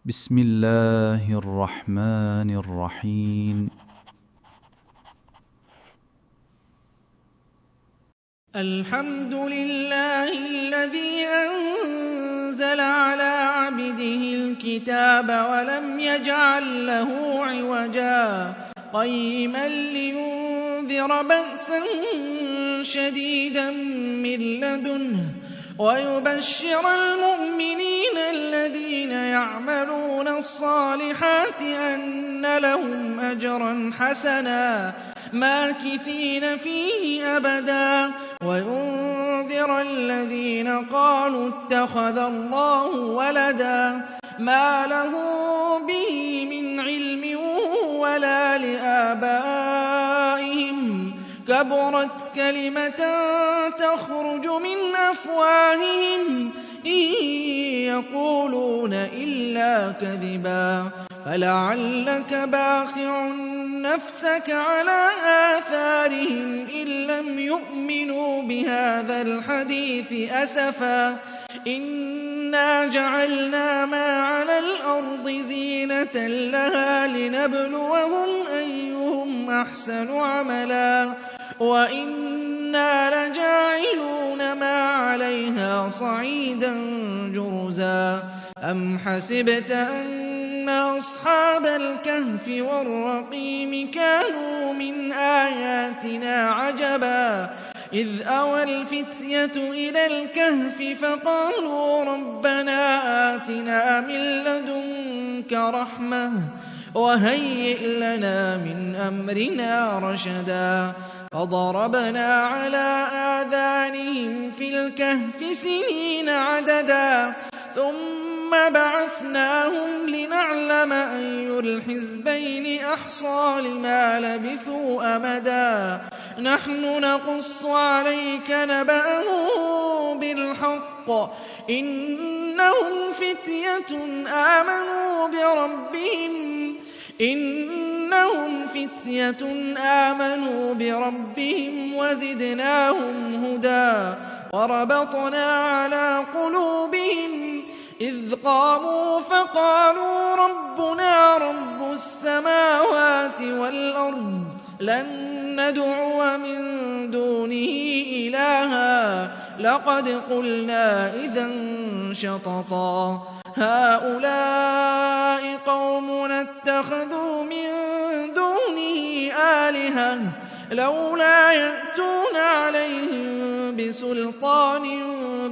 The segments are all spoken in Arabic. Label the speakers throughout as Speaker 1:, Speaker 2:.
Speaker 1: بسم الله الرحمن الرحيم.
Speaker 2: الحمد لله الذي أنزل على عبده الكتاب ولم يجعل له عوجا قيما لينذر بأسا شديدا من لدنه ويبشر المؤمنين الذين يعملون الصالحات أن لهم أجرا حسنا ماكثين فيه أبدا وينذر الذين قالوا اتخذ الله ولدا ما له به من علم ولا لآبائهم كبرت كلمة تخرج من أفواههم إن يقولون إلا كذبا فلعلك باخع نفسك على آثارهم إن لم يؤمنوا بهذا الحديث أسفا إنا جعلنا ما على الأرض زينة لها لنبلوهم أيهم أحسن عملا وإنا لجاعلون ما عليها صعيدا جرزا أم حسبت أن أصحاب الكهف والرقيم كانوا من آياتنا عجبا إذ أوى الفتية إلى الكهف فقالوا ربنا آتنا من لدنك رحمة وهيئ لنا من أمرنا رشدا فضربنا على آذانهم في الكهف سنين عددا ثم بعثناهم لنعلم أي الحزبين أحصى لما لبثوا أمدا نحن نقص عليك نبأهم بالحق إنهم فتية آمنوا بربهم وزدناهم هدى وربطنا على قلوبهم إذ قاموا فقالوا ربنا رب السماوات والأرض لن ندعو من دونه إلها لقد قلنا إذا شططا هؤلاء قومنا اتخذوا من دونه آلهة لولا يأتون عليهم بسلطان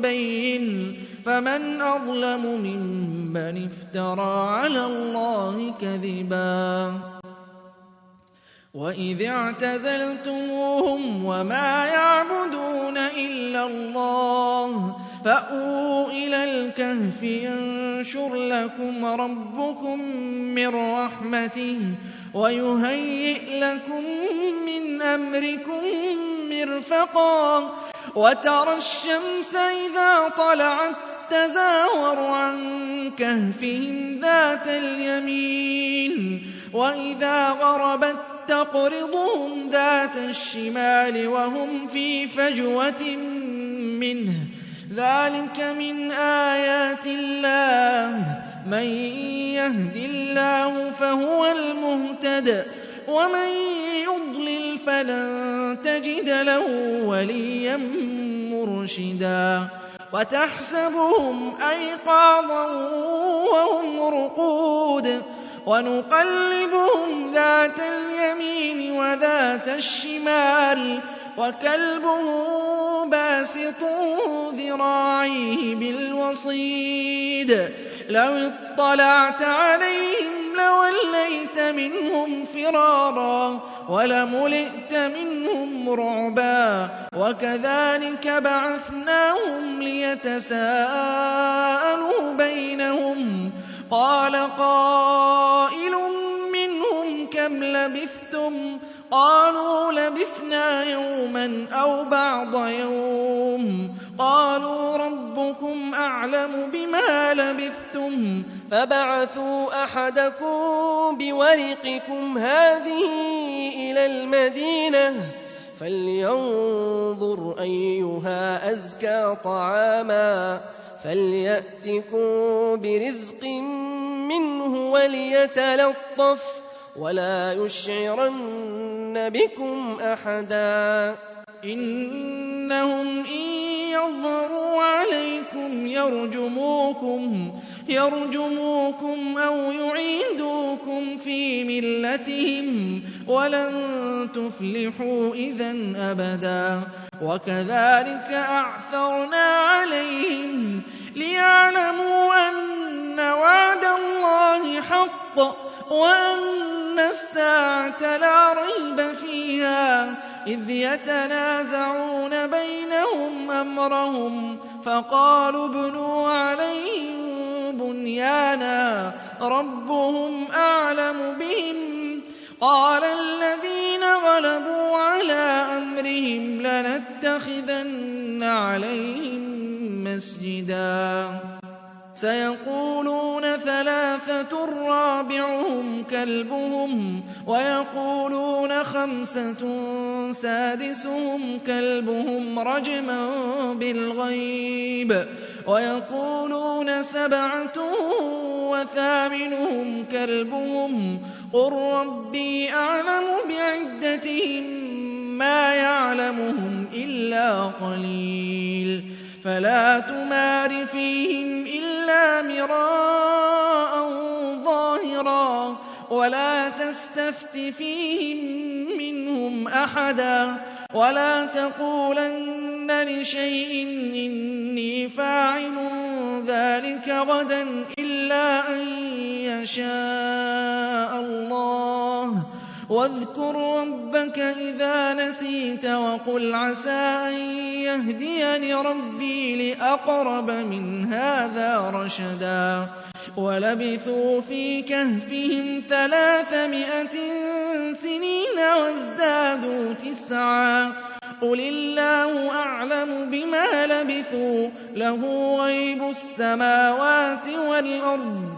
Speaker 2: بين فمن أظلم ممن افترى على الله كذبا وإذ اعتزلتموهم وما يعبدون إلا الله فأووا إلى الكهف ينشر لكم ربكم من رحمته ويهيئ لكم من أمركم مرفقا وترى الشمس إذا طلعت تزاور عن كهفهم ذات اليمين وإذا غربت تقرضهم ذات الشمال وهم في فجوة منه ذلك من آيات الله من يهد الله فهو المهتد ومن يضلل فلن تجد له وليا مرشدا وتحسبهم أيقاظا وهم رقود ونقلبهم ذات اليمين وذات الشمال وكلبهم باسط ذراعيه بالوصيد لو اطلعت عليهم لوليت منهم فرارا ولملئت منهم رعبا وكذلك بعثناهم ليتساءلوا بينهم قال قائل منهم كم لبثتم قالوا لبثنا يوما أو بعض يوم قالوا ربكم أعلم بما لبثتم فابعثوا أحدكم بورقكم هذه إلى المدينة فلينظر أيها أزكى طعاما
Speaker 3: فليأتكم برزق منه وليتلطف ولا يشعرن بكم أحدا
Speaker 2: إنهم إن يظهروا عليكم يرجموكم أو يعيدوكم في ملتهم ولن تفلحوا إذا أبدا وكذلك أعثرنا عليهم ليعلموا أن وعد الله حق وأن الساعة لا ريب فيها إذ يتنازعون بينهم أمرهم فقالوا ابنوا عليهم بنيانا ربهم أعلم بهم قال الذين غلبوا على أمرهم لنتخذن عليهم مسجدا سيقولون ثلاثة رابعهم كلبهم ويقولون خمسة سادسهم كلبهم رجما بالغيب ويقولون سبعة وثامنهم كلبهم قل ربي أعلم بعدتهم ما يعلمهم إلا قليل فلا تمار فيهم إلا مراء ظاهرا ولا تستفت فيهم منهم أحدا ولا تقولن لشيء إني فاعل ذلك غدا إلا أن يشاء الله واذكر ربك إذا نسيت وقل عسى أن يهديني ربي لأقرب من هذا رشدا ولبثوا في كهفهم 300 سنين وازدادوا 9 قل الله أعلم بما لبثوا له غيب السماوات والأرض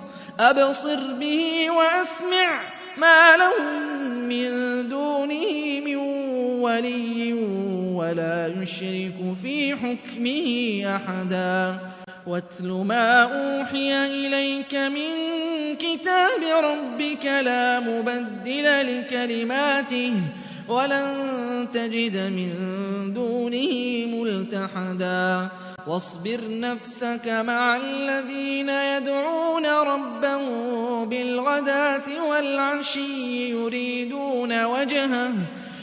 Speaker 2: أبصر به وأسمع ما لهم من دونه من ولي ولا يشرك في حكمه أحدا واتل ما أوحي إليك من كتاب ربك لا مبدل لكلماته ولن تجد من دونه ملتحدا واصبر نفسك مع الذين يدعون ربهم بالغداة والعشي يريدون وجهه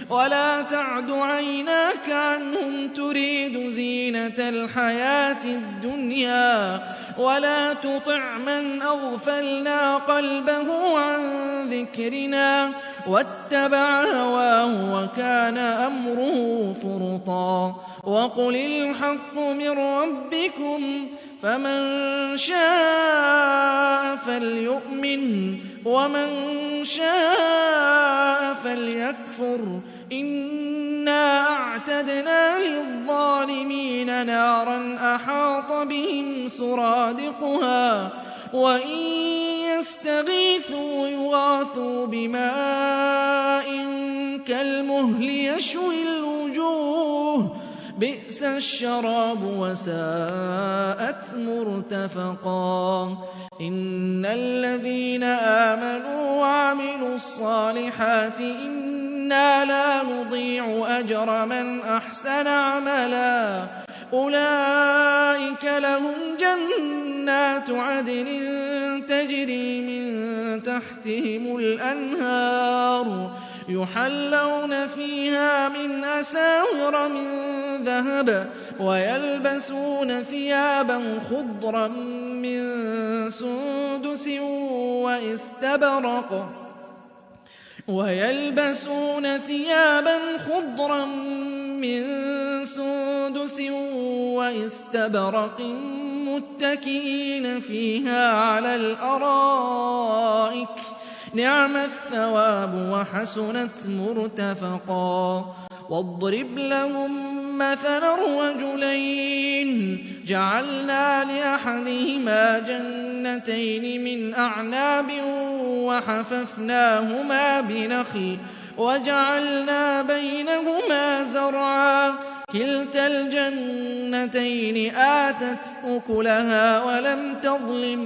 Speaker 2: ولا تعد عيناك عنهم تريد زينة الحياة الدنيا ولا تطع من أغفلنا قلبه عن ذكرنا واتبع هواه وكان أمره فرطا وقل الحق من ربكم فمن شاء فليؤمن ومن شاء فليكفر إنا أعتدنا للظالمين نارا أحاط بهم سرادقها وإن يستغيثوا يغاثوا بماء كالمهل يشوي الوجوه بئس الشراب وساءت مرتفقا إن الذين آمنوا وعملوا الصالحات إنا لا نضيع أجر من أحسن عملا أولئك لهم جنات عدن تجري من تحتهم الأنهار يحلون فيها من أساور من ذهب ويلبسون ثيابا خضرا من سندس وإستبرق متكئين فيها على الأرائك نعم الثواب وحسنت مرتفقا واضرب لهم مثلا رجلين جعلنا لأحدهما جنتين من أعناب وحففناهما بنخل وجعلنا بينهما زرعا كِلْتَا الْجَنَّتَيْنِ آتَتْ أُكُلَهَا وَلَمْ تَظْلِم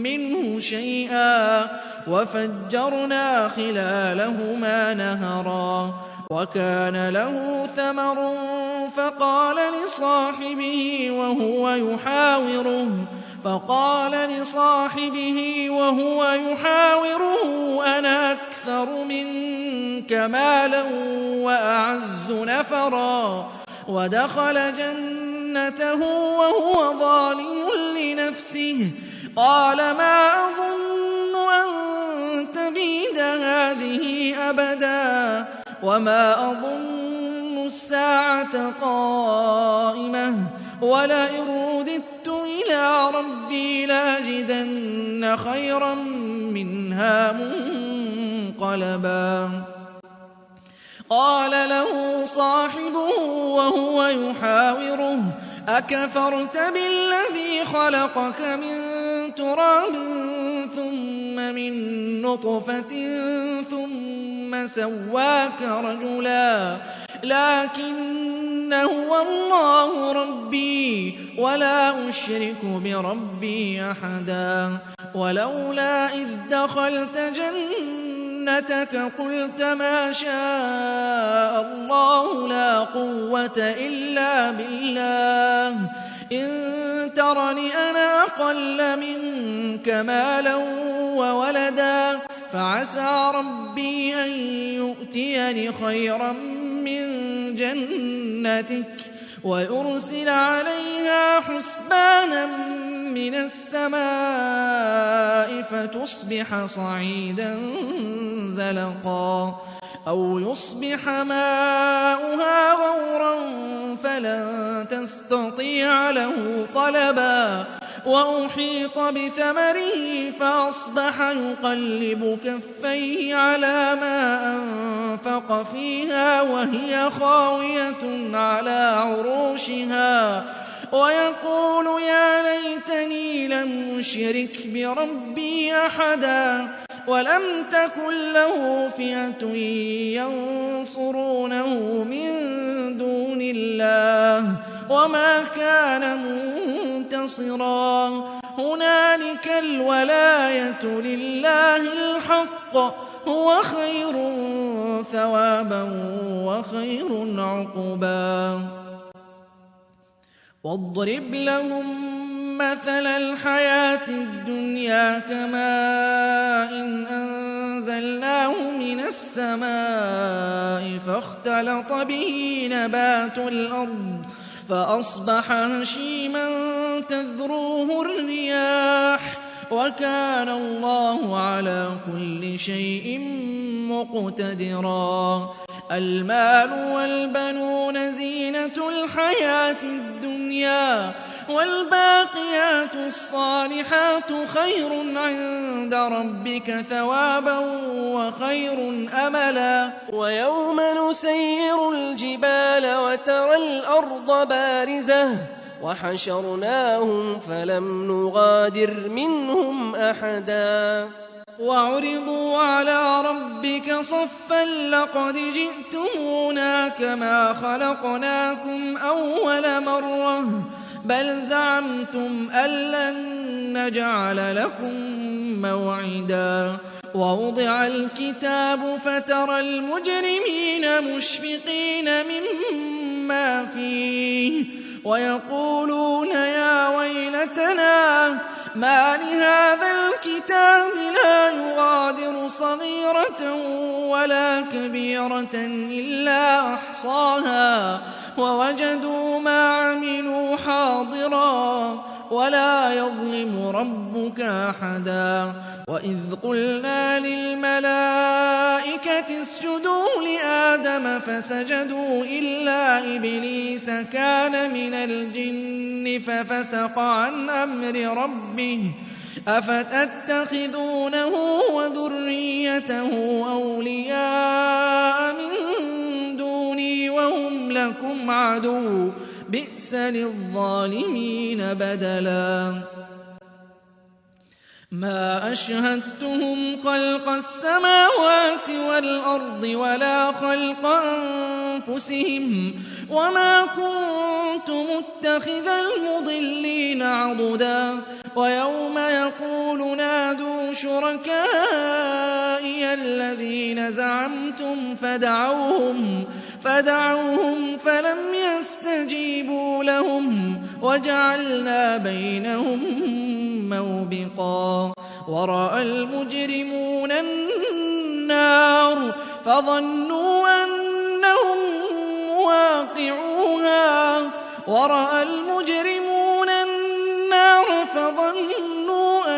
Speaker 2: مِّنْهُ شَيْئًا وَفَجَّرْنَا خِلَالَهُمَا نَهَرًا وَكَانَ لَهُ ثَمَرٌ فَقَالَ لِصَاحِبِهِ وَهُوَ يُحَاوِرُهُ أَنَا أَكْثَرُ مِنكَ مَالًا وَأَعَزُّ نَفَرًا وَدَخَلَ جَنَّتَهُ وَهُوَ ظَالِمٌ لِّنَفْسِهِ قَالَ مَا أَظُنُّ أَن تَبِيدَ هَٰذِهِ أَبَدًا وَمَا أَظُنُّ السَّاعَةَ قَائِمَةً وَلَئِن رُّدِدتُّ إِلَىٰ رَبِّي لَأَجِدَنَّ خَيْرًا مِّنْهَا مُنقَلَبًا قَالَ له صاحبه وهو يحاوره أكفرت بالذي خلقك من تراب ثم من نطفة ثم سواك رجلا لكن هو الله ربي ولا أشرك بربي أحدا ولولا إذ دخلت جنتك قلت ما شاء الله لا قوة إلا بالله إن ترني أنا أقل منك مالا وولدا فعسى ربي أن يؤتيني خيرا من جنتك ويرسل عليها حسبانا من السماء فتصبح صعيدا زلقا أو يصبح ماؤها غورا فلن تستطيع له طلبا وأحيط بثمره فأصبح يقلب كفيه على ما أنفق فيها وهي خاوية على عروشها ويقول يا ليتني لم أشرك بربي أحدا ولم تكن له فئة ينصرونه من دون الله وما كان منتصرا هنالك الولاية لله الحق هو خير ثوابا وخير عقبا واضرب لهم مثل الحياة الدنيا كماء أنزلناه من السماء فاختلط به نبات الأرض فأصبح هشيما تذروه الرياح وكان الله على كل شيء مقتدرا المال والبنون زينة الحياة الدنيا والباقيات الصالحات خير عند ربك ثوابا وخير أملا
Speaker 3: ويوم نسير الجبال وترى الأرض بارزة وحشرناهم فلم نغادر منهم أحدا
Speaker 2: وعرضوا على ربك صفا لقد جئتمونا كما خلقناكم أول مرة بل زعمتم أن لن نجعل لكم موعدا ووضع الكتاب فترى المجرمين مشفقين مما فيه ويقولون يا ويلتنا ما لهذا الكتاب لا يغادر صغيرة ولا كبيرة إلا أحصاها ووجدوا ما عملوا حاضرا ولا يظلم ربك أحدا وإذ قلنا للملائكة اسجدوا لآدم فسجدوا إلا إبليس كان من الجن ففسق عن أمر ربه أفتتخذونه وذريته أولياء من دوني وهم لكم عدو بئس للظالمين بدلا مَا أَشْهَدتُّهُمْ خَلْقَ السَّمَاوَاتِ وَالْأَرْضِ وَلَا خَلْقَ أَنفُسِهِمْ وَمَا كُنتُ مُتَّخِذَ الْمُضِلِّينَ عَضُدًا وَيَوْمَ يَقُولُ نَادُوا شُرَكَائِيَ الَّذِينَ زَعَمْتُمْ فَدَعَوْهُمْ فَلَمْ يَسْتَجِيبُوا لَهُمْ وَجَعَلْنَا بَيْنَهُم موبقا ورأى المجرمون النار فظنوا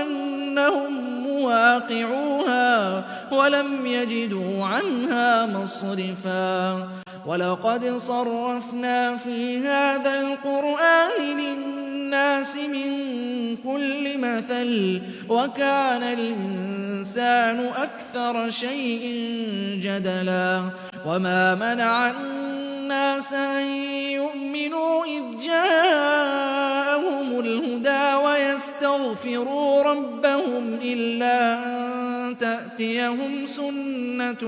Speaker 2: أنهم مواقعوها ولم يجدوا عنها مصرفا ولقد صرفنا في هذا القرآن للناس من كل مثل وكان الإنسان أكثر شيء جدلا وما منع الناس أن يؤمنوا إذ جاءهم الهدى ويستغفروا ربهم إلا أن تأتيهم سنة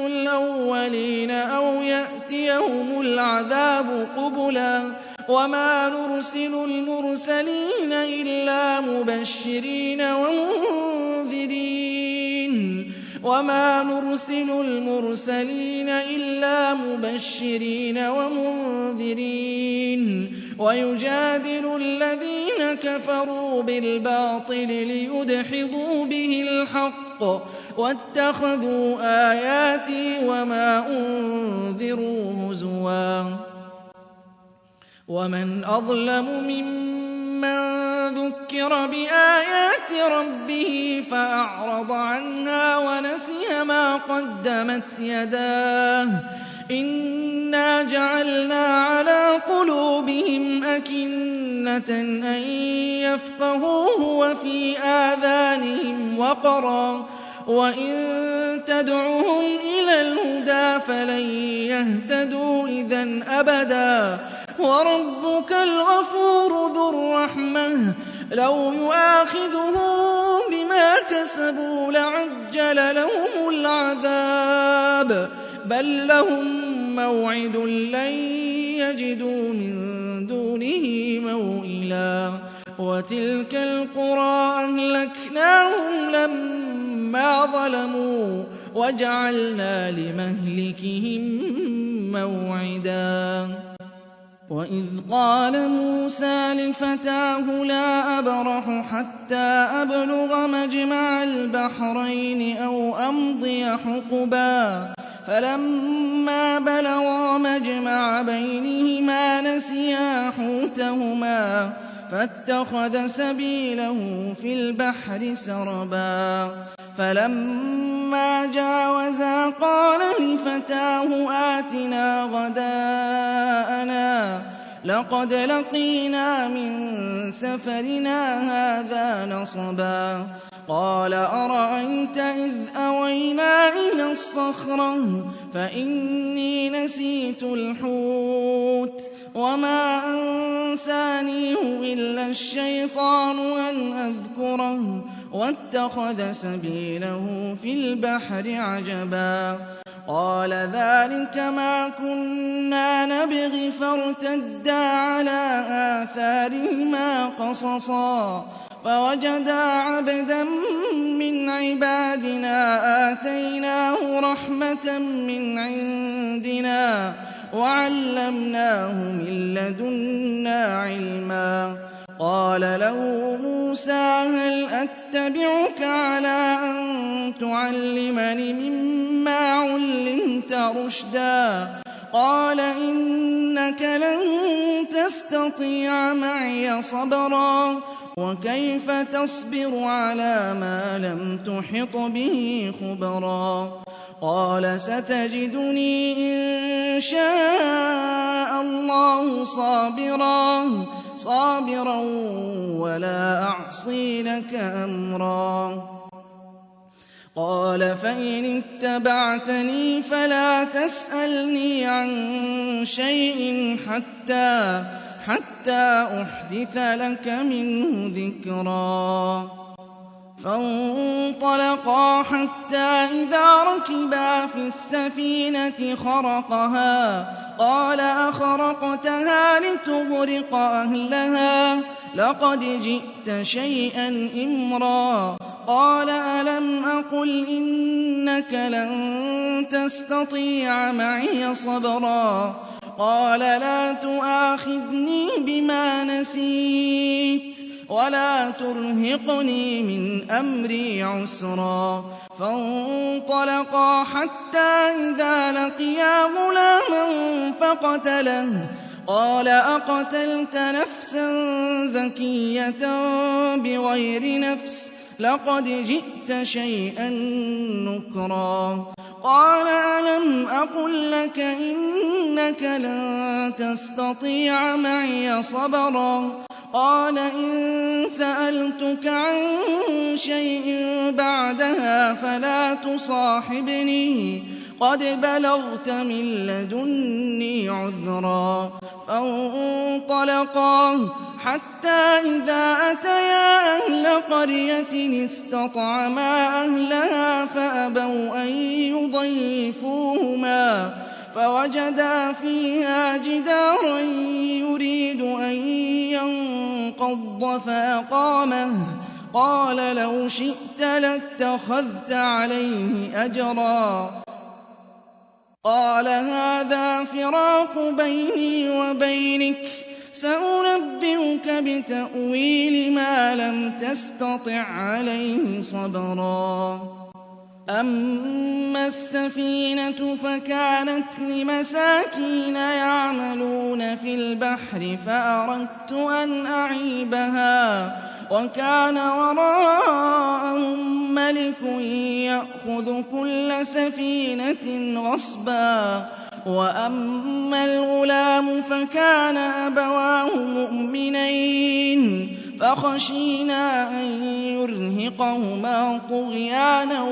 Speaker 2: الأولين أو يأتيهم العذاب قبلا وما نرسل المرسلين إلا مبشرين ومنذرين ويجادل الذين كفروا بالباطل ليدحضوا به الحق واتخذوا آياتي وما أنذروا هزوا ومن أظلم ممن ذكر بآيات ربه فأعرض عنها ونسي ما قدمت يداه إنا جعلنا على قلوبهم أكنة أن يفقهوه وفي آذانهم وقرا وإن تدعهم إلى الهدى فلن يهتدوا إذًا أبدا وربك الغفور ذو الرحمة لو يؤاخذهم بما كسبوا لعجل لهم العذاب بل لهم موعد لن يجدوا من دونه موئلا وتلك القرى أهلكناهم لما ظلموا وجعلنا لمهلكهم موعدا وإذ قال موسى لفتاه لا أبرح حتى أبلغ مجمع البحرين أو أمضي حقبا فلما بلغا مجمع بينهما نسيا حوتهما فاتخذ سبيله في البحر سربا فلما جاوزا قال لفتاه آتنا غداءنا لقد لقينا من سفرنا هذا نصبا قال أرأيت إذ أوينا إلى الصخرة فإني نسيت الحوت وما أنسانيه إلا الشيطان أن أذكره واتخذ سبيله في البحر عجبا قال ذلك ما كنا نبغي فارتدا على آثارهما قصصا فوجدا عبدا من عبادنا آتيناه رحمة من عندنا وعلمناه من لدنا علما قال له موسى هل أتبعك على أن تعلمني مما علمت رشدا قال إنك لن تستطيع معي صبرا وكيف تصبر على ما لم تحط به خبرا قال ستجدني إن شاء الله صابرا ولا أعصي لك أمرا قَالَ فَإِنِ اتَّبَعْتَنِي فَلَا تَسْأَلْنِي عَن شَيْءٍ حَتَّىٰ أُحْدِثَ لَكَ مِنْهُ ذِكْرًا فَانطَلَقَا حَتَّىٰ إِذَا رَكِبَا فِي السَّفِينَةِ خَرَقَهَا قَالَ أَخَرَقْتَهَا لِتُغْرِقَ أَهْلَهَا لَقَدْ جِئْتَ شَيْئًا إِمْرًا قَالَ أَلَمْ أَقُلْ إِنَّكَ لَن تَسْتَطِيعَ مَعِيَ صَبْرًا قَالَ لَا تُؤَاخِذْنِي بِمَا نَسِيتُ وَلَا تُرْهِقْنِي مِنْ أَمْرِي عُسْرًا فَانطَلَقَا حَتَّىٰ إِذَا لَقِيَا غُلَامًا فَقَتَلَهُ قَالَ أَقَتَلْتَ نَفْسًا زَكِيَّةً بِغَيْرِ نَفْسٍ لَقَدْ جِئْتَ شَيْئًا نُّكْرًا قَالَ أَلَمْ أَقُل لَّكَ إِنَّكَ لَن تَسْتَطِيعَ مَعِيَ صَبْرًا قَالَ إِن سَأَلْتُكَ عَن شَيْءٍ بَعْدَهَا فَلَا تُصَاحِبْنِي قَدْ بَلَغْتَ مِن لَّدُنِّي عُذْرًا فَانطَلَقَا حَتَّىٰ إِذَا أَتَيَا أَهْلَ قَرْيَةٍ اسْتَطْعَمَا أَهْلَهَا فَأَبَوْا أَن يُضَيِّفُوهُمَا فَوَجَدَا فِيهَا جِدَارًا يُرِيدُ أَن يَنقَضَّ فَأَقَامَهُ قَالَ لَوْ شِئْتَ لَاتَّخَذْتَ عَلَيْهِ أَجْرًا قَالَ هَٰذَا فِرَاقُ بَيْنِي وَبَيْنِكَ سَأُنَبِّئُكَ بِتَأْوِيلِ مَا لَمْ تَسْتَطِع عَّلَيْهِ صَبْرًا أَمَّا السَّفِينَةُ فَكَانَتْ لِمَسَاكِينَ يَعْمَلُونَ فِي الْبَحْرِ فَأَرَدتُّ أَنْ أَعِيبَهَا وَكَانَ وَرَاءَهُم مَّلِكٌ يَأْخُذُ كُلَّ سَفِينَةٍ غَصْبًا وَأَمَّا الْغُلَامُ فَكَانَ أَبَوَاهُ مُؤْمِنَيْنِ فَخَشِينَا أَن يُرْهِقَهُمَا طُغْيَانًا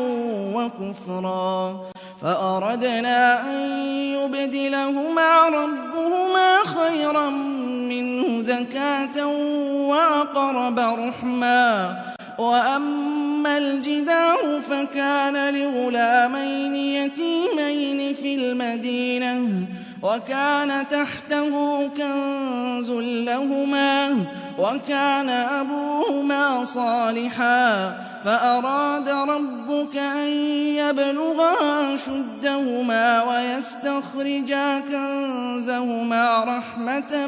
Speaker 2: وَكُفْرًا فَأَرَدْنَا أَن يُبْدِلَهُمَا رَبُّهُمَا خَيْرًا مِّنْهُ زَكَاةً وَأَقْرَبَ رُحْمًا وَأَمَّا الْجِدَارُ فَكَانَ لِغُلَامَيْنِ يَتِيمَيْنِ فِي الْمَدِينَةِ وَكَانَ تَحْتَهُ كَنزٌ لَّهُمَا وَكَانَ أَبُوهُمَا صَالِحًا فَأَرَادَ رَبُّكَ أَن يَبْلُغَا أَشُدَّهُمَا وَيَسْتَخْرِجَا كَنزَهُمَا رَحْمَةً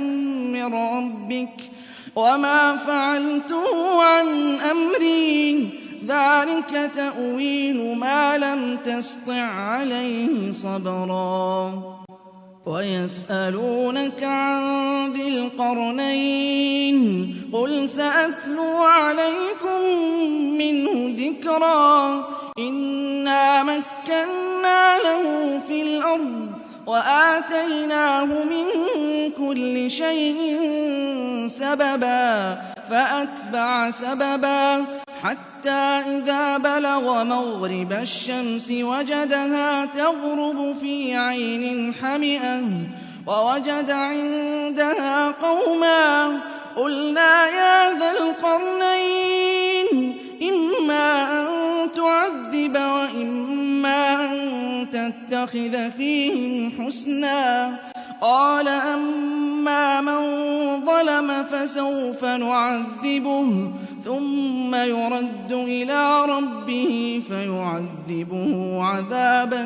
Speaker 2: مِّن رَّبِّكَ وَمَا فَعَلْتُهُ عَنْ أَمْرِي ذَٰلِكَ تَأْوِيلُ مَا لَمْ تَسْطِع عَّلَيْهِ صَبْرًا وَيَسْأَلُونَكَ عَن ذِي الْقَرْنَيْنِ قُلْ سَأَتْلُو عَلَيْكُم مِّنْهُ ذِكْرًا إِنَّا مَكَّنَّا لَهُ فِي الْأَرْضِ وَآتَيْنَاهُ مِن كُلِّ شَيْءٍ سَبَبًا فَأَتْبَعَ سَبَبًا حَتَّىٰ إِذَا بَلَغَ مَغْرِبَ الشَّمْسِ وَجَدَهَا تَغْرُبُ فِي عَيْنٍ حَمِئَةٍ وَوَجَدَ عِندَهَا قَوْمًا قُلْنَا يَا ذَا الْقَرْنَيْنِ إِمَّا أَن تُعَذِّبَ وَإِمَّا أَن تَتَّخِذَ فِيهِمْ حُسْنًا قَالَ أَمَّا مَن ظَلَمَ فَسَوْفَ نُعَذِّبُهُ ثُمَّ يُرَدُّ إِلَىٰ رَبِّهِ فَيُعَذِّبُهُ عَذَابًا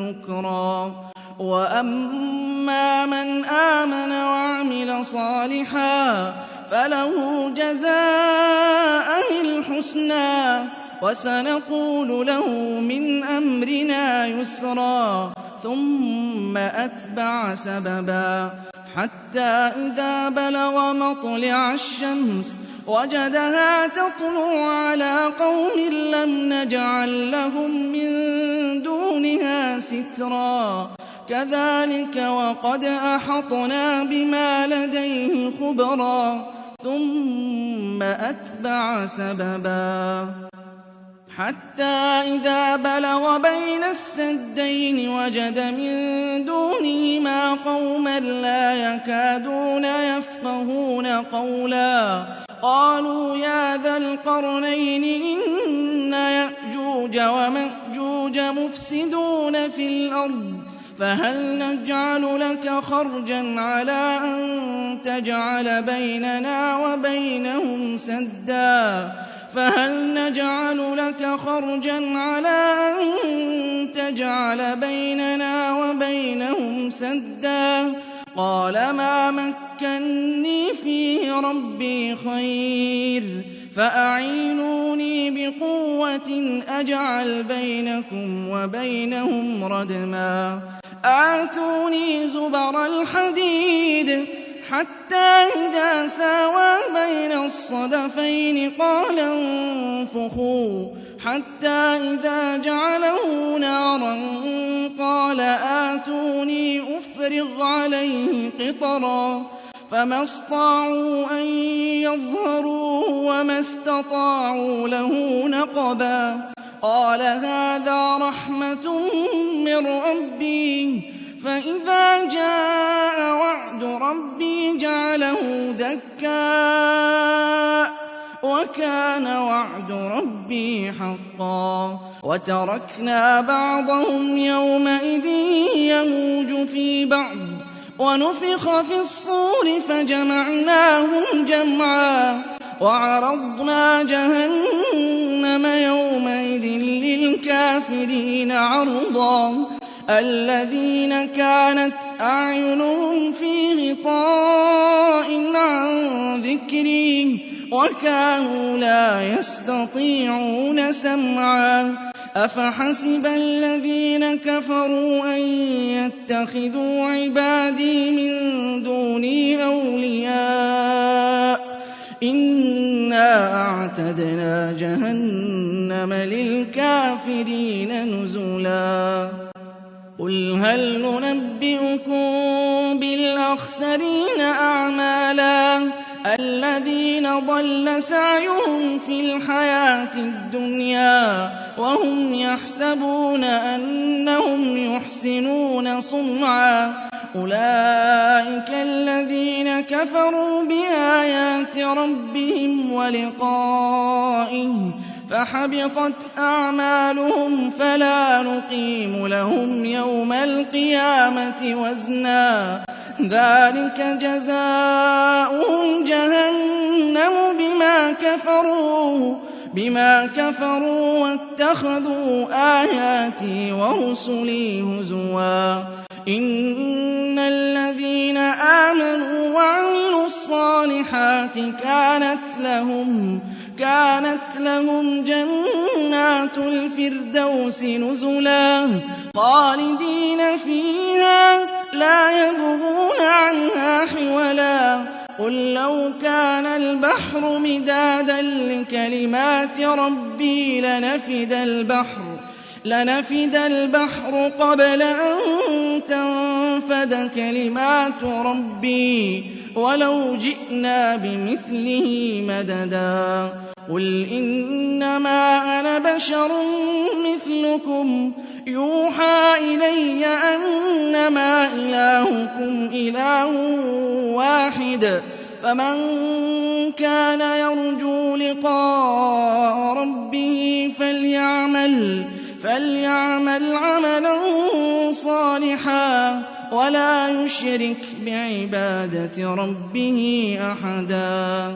Speaker 2: نُّكْرًا وَأَمَّا مَنْ آمَنَ وَعَمِلَ صَالِحًا فَلَهُ جَزَاءً الْحُسْنَىٰ وَسَنَقُولُ لَهُ مِنْ أَمْرِنَا يُسْرًا ثُمَّ أَتْبَعَ سَبَبًا حَتَّىٰ إِذَا بَلَغَ مَطْلِعَ الشَّمْسِ وَجَدَهَا تَطْلُعُ عَلَىٰ قَوْمٍ لَّمْ نَجْعَل لَّهُم مِّن دُونِهَا سِتْرًا كَذَٰلِكَ وَقَدْ أَحَطْنَا بِمَا لَدَيْهِ خُبْرًا ثُمَّ أَتْبَعَ سَبَبًا حتى إذا بلغ بين السدين وجد من دونهما قوما لا يكادون يفقهون قولا قالوا يا ذا القرنين إن يأجوج ومأجوج مفسدون في الأرض فهل نجعل لك خرجا على أن تجعل بيننا وبينهم سدا قال ما مكني فيه ربي خير فأعينوني بقوة أجعل بينكم وبينهم ردما آتوني زبر الحديد حتى إذا ساوى بين الصدفين قال انفخوا حتى إذا جعله نارا قال آتوني أفرغ عليه قطرا فما استطاعوا أن يظهروه وما استطاعوا له نقبا قال هذا رحمة من ربي فإذا جاء وعد ربي جعله دكاء وكان وعد ربي حقا وتركنا بعضهم يومئذ يموج في بعض ونفخ في الصور فجمعناهم جمعا وعرضنا جهنم يومئذ للكافرين عرضا الذين كانت أعينهم في غطاء عن ذكري وكانوا لا يستطيعون سمعا أفحسب الذين كفروا أن يتخذوا عبادي من دوني أولياء إنا أعتدنا جهنم للكافرين نزلا قل هل ننبئكم بالأخسرين أعمالا الذين ضل سعيهم في الحياة الدنيا وهم يحسبون أنهم يحسنون صنعا أولئك الذين كفروا بآيات ربهم ولقائه فحبطت أعمالهم فلا نقيم لهم يوم القيامة وزنا ذلك جزاؤهم جهنم بما كفروا واتخذوا آياتي ورسلي هزوا إن الذين آمنوا وعملوا الصالحات كانت لهم جنات الفردوس نزلا خالدين فيها لا يبغون عنها حولا قل لو كان البحر مدادا لكلمات ربي لنفد البحر قبل أن تنفد كلمات ربي ولو جئنا بمثله مددا قل إنما أنا بشر مثلكم يوحى إلي أنما إلهكم إله واحد فمن كان يرجو لقاء ربه فليعمل عملا صالحا ولا يشرك بعبادة ربه أحدا